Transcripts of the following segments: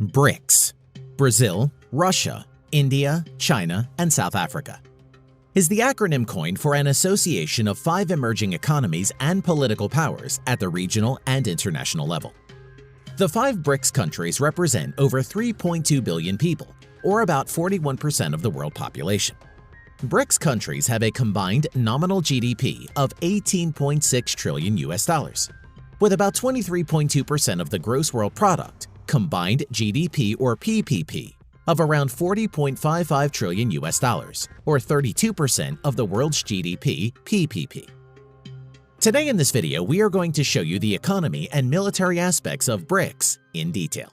BRICS – Brazil, Russia, India, China, and South Africa is the acronym coined for an association of 5 emerging economies and political powers at the regional and international level. The 5 BRICS countries represent over 3.2 billion people, or about 41% of the world population. BRICS countries have a combined nominal GDP of $18.6 trillion, with about 23.2% of the gross world product, combined GDP or PPP, of around $40.55 trillion, or 32% of the world's GDP PPP. Today in this video, we are going to show you the economy and military aspects of BRICS in detail.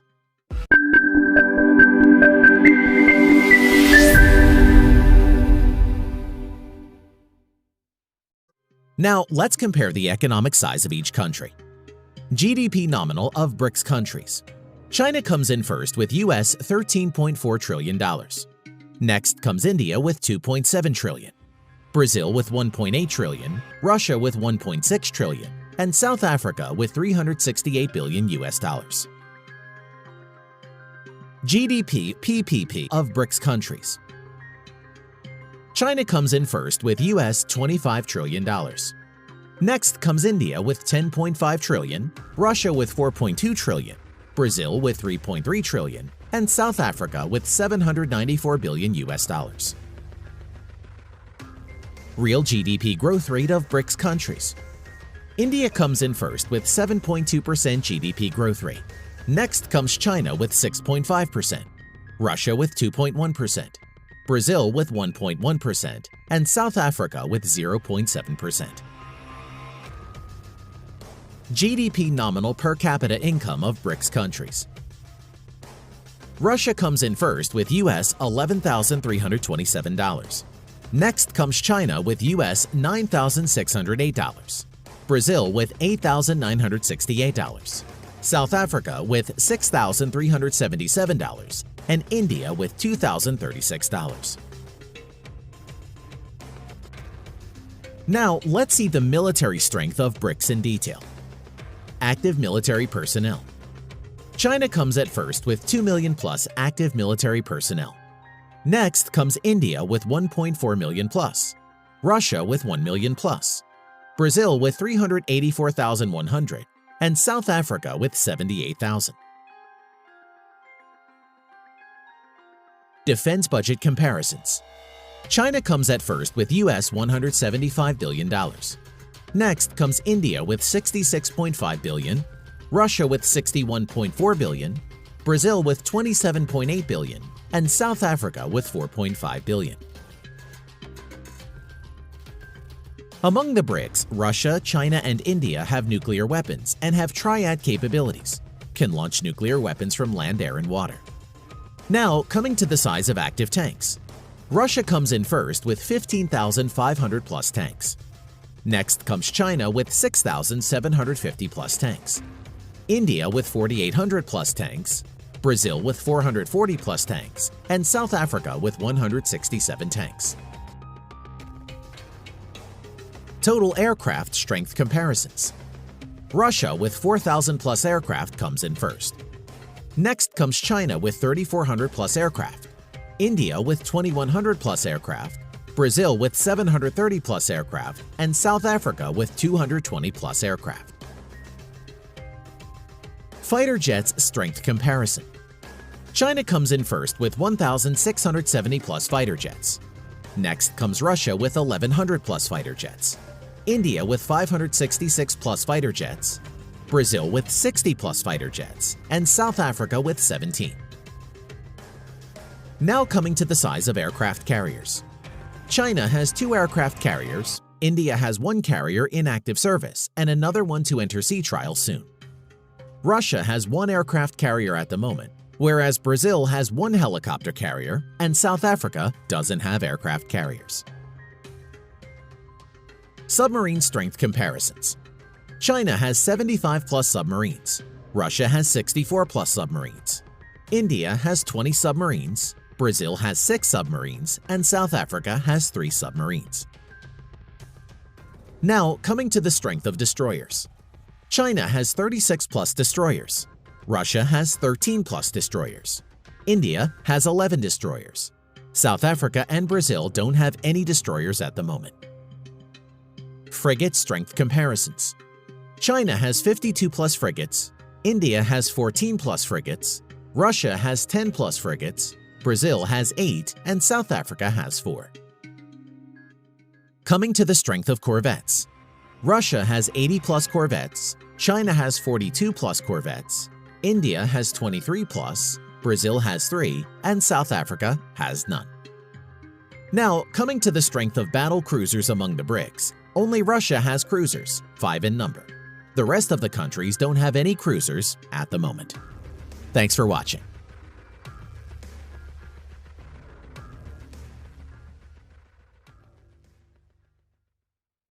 Now, let's compare the economic size of each country. GDP nominal of BRICS countries. China comes in first with US $13.4 trillion. Next comes India with $2.7 trillion, Brazil with $1.8 trillion, Russia with $1.6 trillion, and South Africa with $368 billion. GDP PPP of BRICS countries. China comes in first with US $25 trillion. Next comes India with $10.5 trillion, Russia with $4.2 trillion, Brazil with $3.3 trillion, and South Africa with $794 billion. Real GDP growth rate of BRICS countries. India comes in first with 7.2% GDP growth rate. Next comes China with 6.5%, Russia with 2.1%, Brazil with 1.1%, and South Africa with 0.7%. GDP nominal per capita income of BRICS countries. Russia comes in first with US $11,327. Next comes China with US $9,608, Brazil with $8,968, South Africa with $6,377, and India with $2,036. Now, let's see the military strength of BRICS in detail. Active military personnel. China comes at first with 2 million plus active military personnel. Next comes India with 1.4 million plus, Russia with 1 million plus, Brazil with 384,100, and South Africa with 78,000. Defense budget comparisons. China comes at first with US $175 billion. Next comes India with $66.5 billion, Russia with $61.4 billion, Brazil with $27.8 billion, and South Africa with $4.5 billion. Among the BRICS, Russia, China, and India have nuclear weapons and have triad capabilities, can launch nuclear weapons from land, air, and water. Now, coming to the size of active tanks. Russia comes in first with 15,500 plus tanks. Next comes China with 6,750 plus tanks, India with 4,800 plus tanks, Brazil with 440 plus tanks, and South Africa with 167 tanks. Total aircraft strength comparisons. Russia with 4,000 plus aircraft comes in first. Next comes China with 3,400 plus aircraft, India with 2,100 plus aircraft, Brazil with 730 plus aircraft, and South Africa with 220 plus aircraft. Fighter jets strength comparison. China comes in first with 1,670 plus fighter jets. Next comes Russia with 1,100 plus fighter jets, India with 566 plus fighter jets, Brazil with 60 plus fighter jets, and South Africa with 17. Now coming to the size of aircraft carriers. China has 2 aircraft carriers, India has 1 carrier in active service and another one to enter sea trial soon. Russia has 1 aircraft carrier at the moment, whereas Brazil has 1 helicopter carrier and South Africa doesn't have aircraft carriers. Submarine strength comparisons. China has 75 plus submarines, Russia has 64 plus submarines, India has 20 submarines, Brazil has 6 submarines, and South Africa has 3 submarines. Now, coming to the strength of destroyers. China has 36 plus destroyers, Russia has 13 plus destroyers. India has 11 destroyers. South Africa and Brazil don't have any destroyers at the moment. Frigate strength comparisons. China has 52 plus frigates. India has 14 plus frigates. Russia has 10 plus frigates. Brazil has 8, and South Africa has 4. Coming to the strength of corvettes. Russia has 80 plus corvettes. China has 42 plus corvettes. India has 23 plus. Brazil has 3, and South Africa has none. Now, coming to the strength of battle cruisers among the BRICS, only Russia has cruisers, 5 in number. The rest of the countries don't have any cruisers at the moment. Thanks for watching.